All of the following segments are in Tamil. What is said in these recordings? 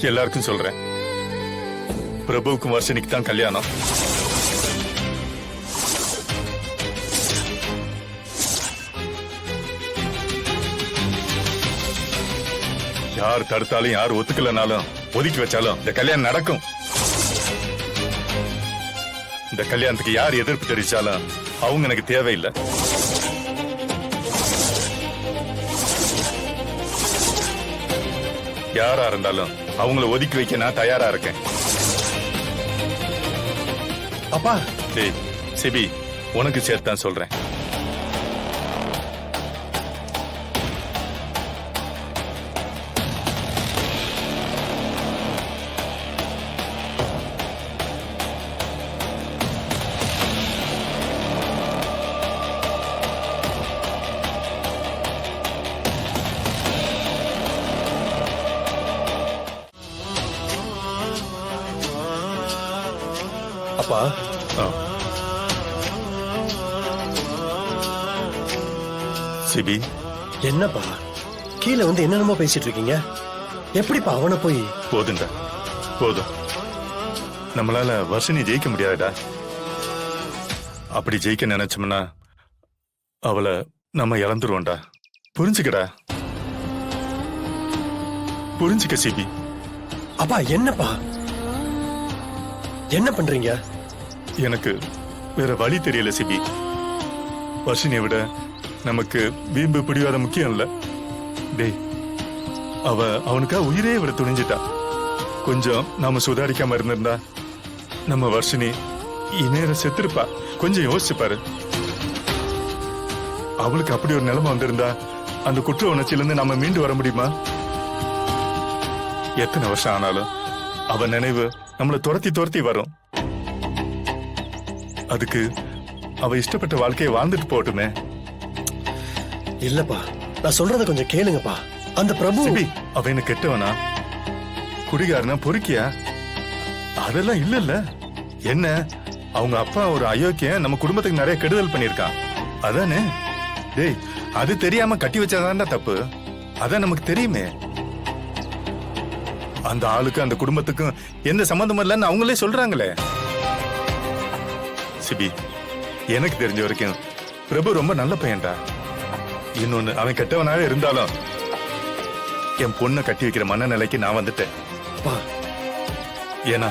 எல்லாருக்கும் சொல்றேன், பிரபுவுக்கும் வர்ஷினிக்கு தான் கல்யாணம். யார் தடுத்தாலும் யார் ஒத்துக்கலனாலும் ஒதுக்கி வச்சாலும் இந்த கல்யாணம் நடக்கும். இந்த கல்யாணத்துக்கு யார் எதிர்ப்பு தெரிவிச்சாலும் அவங்க எனக்கு தேவையில்லை. யாரா இருந்தாலும் அவங்கள ஒதுக்கி வைக்க நான் தயாரா இருக்கேன். அப்பா சிபி, உனக்கு சேர்த்தான் சொல்றேன். அப்பா, சிபி, என்னப்பா கீழே வந்து என்னென்னமோ பேசிட்டு இருக்கீங்க? எப்படிப்பா அவனை போய்? போதுண்டா, போதும். நம்மளால வர்ஷினி ஜெயிக்க முடியாதுடா. அப்படி ஜெயிக்க நினைச்சோம்னா அவளை நம்ம இழந்துருவோம்டா. புரிஞ்சுக்கடா, புரிஞ்சுக்க சிபி. அப்பா என்னப்பா என்ன பண்றீங்க? எனக்கு வேற வழி தெரியல சிபி. வர்ஷினியை விட நமக்கு வீம்பு பிடிவாத முக்கியம் இல்ல. டேய், அவனுக்கா உயிரே விட துணிஞ்சிட்டா. கொஞ்சம் நாம சுதாரிக்காம இருந்திருந்தா நம்ம வர்ஷினி இந்நேரம் செத்துருப்பா. கொஞ்சம் யோசிச்சு பாரு. அவளுக்கு அப்படி ஒரு நிலைமை வந்திருந்தா அந்த குற்ற உணர்ச்சியிலிருந்து நாம மீண்டு வர முடியுமா? எத்தனை வருஷம் ஆனாலும் அவ நினைவு நம்மளை துரத்தி துரத்தி வரும். அதுக்கு அவ இஷ்டப்பட்ட வாழ்க்கையை வாழ்ந்துட்டு போட்டுமே. இல்லப்பா, நான் சொல்றத கொஞ்சம் கேளுங்கப்பா. அந்த பிரபு அவ என்ன கெட்டவனா, குடிகாரனா, பொறுக்கியா? அதெல்லாம் இல்ல. என்ன, அவங்க அப்பா ஒரு அயோக்கியன் நம்ம குடும்பத்துக்கு நிறைய கெடுதல் பண்ணிருக்கான், அதானே? டேய், அது தெரியாம கட்டி வச்சாதான்டா தப்பு. அதான் நமக்கு தெரியுமே. அந்த ஆளுக்கு அந்த குடும்பத்துக்கும் எந்த சம்பந்தமும் இல்லைன்னு அவங்களே சொல்றாங்களே. சிபி, எனக்கு தெரிஞ்ச வரைக்கும் பிரபு ரொம்ப நல்ல பையன்டா. இன்னொன்னு, அவன் கெட்டவனாக இருந்தாலும் என் பொண்ணை கட்டி வைக்கிற மனநிலைக்கு நான் வந்துட்டேன். ஏன்னா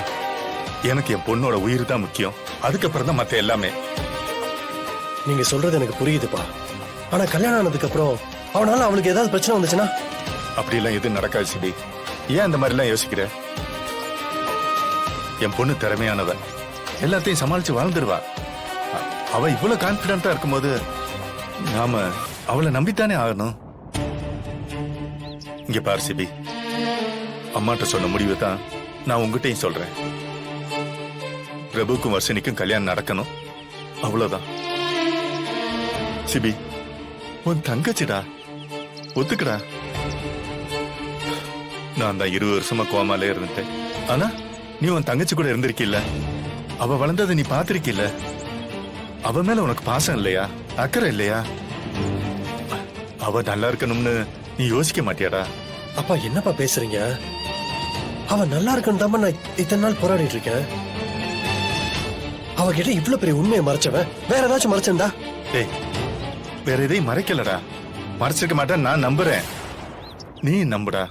எனக்கு என் பொண்ணோட உயிர் தான் முக்கியம். அதுக்கப்புறம் தான் மத்த எல்லாமே. நீங்க சொல்றது எனக்கு புரியுதுப்பா. ஆனா கல்யாணம் ஆனதுக்கு அப்புறம் அவனால அவளுக்கு ஏதாவது பிரச்சனை வந்துச்சுன்னா? அப்படி எல்லாம் எதுவும் நடக்காது சிபி. ஏன் அந்த மாதிரி எல்லாம் யோசிக்கிற? என் பொண்ணு திறமையானவ, எல்லாத்தையும் சமாளிச்சு வாழ்ந்துருவா. அவ இவ்வளவு கான்பிடண்டா இருக்கும்போது நாம அவளை நம்பித்தானே ஆகணும். இங்க பாரு சிபி, அம்மாட்ட சொன்ன முடிவு தான் நான் உங்ககிட்டயும் சொல்றேன். பிரபுக்கும் வர்ஷினிக்கும் கல்யாணம் நடக்கணும், அவ்வளவுதான். சிபி, உன் தங்கச்சிடா, ஒத்துக்கடா. நான் தான் 20 வருஷமா கோமாலே இருந்துட்டேன். ஆனா நீ உன் தங்கச்சி கூட இருந்திருக்கில்ல, அவ வளர்ந்ததை நீ பாத்திருக்கில்ல. அவ மேல உனக்கு பாசம் இல்லையா, அக்கறை இல்லையா? அவ நல்லா இருக்கணும்னு நீ யோசிக்க மாட்டியாடா? அப்பா என்னப்பா பேசுறீங்க? அவ நல்லா இருக்கணும் தான் நான் இத்தனை நாள் போராடிட்டு இருக்கேன். அவகிட்ட இவ்வளவு பெரிய உண்மையை மறைச்சவன் வேற ஏதாச்சும் மறைச்சிருந்தா? ஏய், வேற எதையும் மறைக்கலடா. மறைச்சிருக்க மாட்டேன், நான் நம்புறேன். நீ நம்புடா.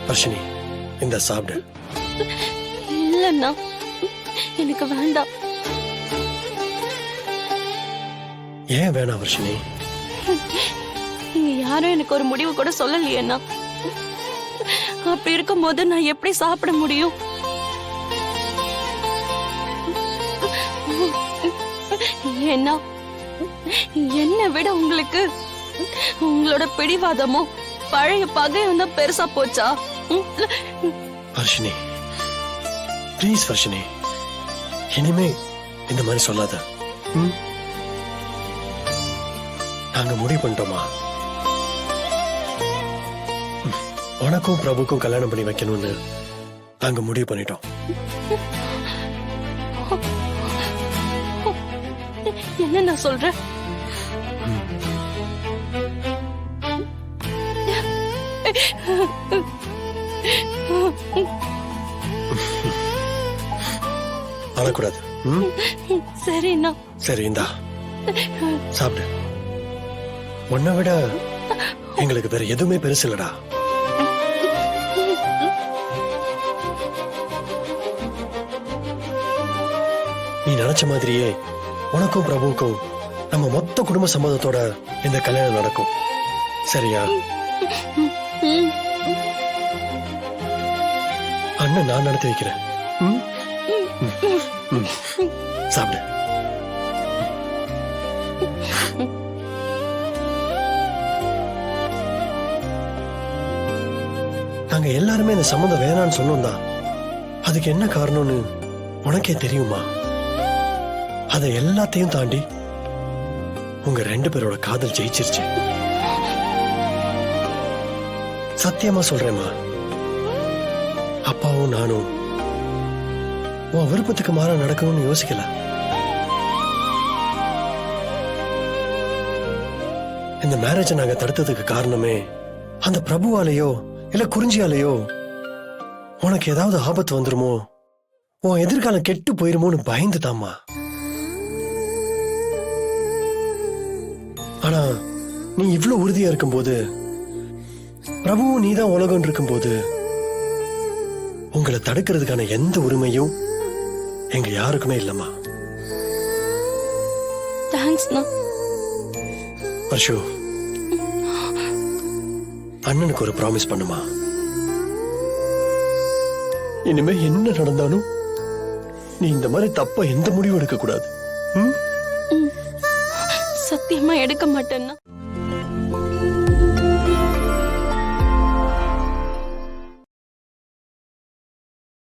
வர்ஷினி, இந்த சாப்பிடு. இல்லன்னா எனக்கு வேண்டாம். ஏன் வேணாம் வர்ஷினி? நீங்க யாரும் எனக்கு ஒரு முடிவு கூட சொல்லலையேண்ணா. அப்படி இருக்கும் போது நான் எப்படி சாப்பிட முடியும்? ஏன்னா என்னை விட உங்களுக்கு உங்களோட பிடிவாதமோ பழைய பகையும் தான் பெருசா போச்சா? வர்ஷினி, ப்ளீஸ் வர்ஷினி, இனிமே இந்த மாதிரி சொல்லாத. நாங்க முடிவு பண்ணிட்டோமா? உனக்கும் பிரபுக்கும் கல்யாணம் பண்ணி வைக்கணும்னு நாங்க முடிவு பண்ணிட்டோம். என்ன நான் சொல்றேன்? அழக்கூடாது. ம்? சரிண்ணா. சரி இந்தா சாப்பிடு. உன்னை விட எங்களுக்கு வேற எதுவுமே பெருசு இல்லடா. நீ நினைச்ச மாதிரியே உனக்கும் பிரபுவுக்கும் நம்ம மொத்த குடும்ப சம்மதத்தோட இந்த கல்யாணம் நடக்கும். சரியா? அண்ணன் நான் நடத்தி வைக்கிறேன். ம்? ம். ம். சாப்பிடு. நாங்க எல்லாருமே இந்த சம்மந்தம் வேணான்னு சொன்னோம் தான். அதுக்கு என்ன காரணம்னு உனக்கே தெரியுமா? அதை எல்லாத்தையும் தாண்டி உங்க 2 பேரோட காதல் ஜெயிச்சிருச்சு. சத்தியமா சொல்றேம்மா, அப்பாவும் நானும் உன் விருப்பத்துக்கு மாற நடக்கணும்னு யோசிக்கல. இந்த மேரேஜை நாங்க தடுத்ததுக்கு காரணமே அந்த பிரபுவாலேயோ இல்ல குறிஞ்சியாலேயோ உனக்கு ஏதாவது ஆபத்து வந்துருமோ, உன் எதிர்காலம் கெட்டு போயிருமோன்னு பயந்து தாம்மா. ஆனா நீ இவ்வளவு உறுதியா இருக்கும்போது, பிரபுவும் நீதான் உலகம் இருக்கும்போது, உங்களை தடுக்கிறதுக்கான எந்த உரிமையும் எங்க யாருக்குமே இல்லம்மா. தேங்க்ஸ்ண்ணா. பர்ஷு, அண்ணனுக்கு ஒரு ப்ராமிஸ் பண்ணுமா. இனிமே என்ன நடந்தாலும் நீ இந்த மாதிரி தப்பா எந்த முடிவும் எடுக்க கூடாது. ம்? சத்தியமா எடுக்க மாட்டேன்னா.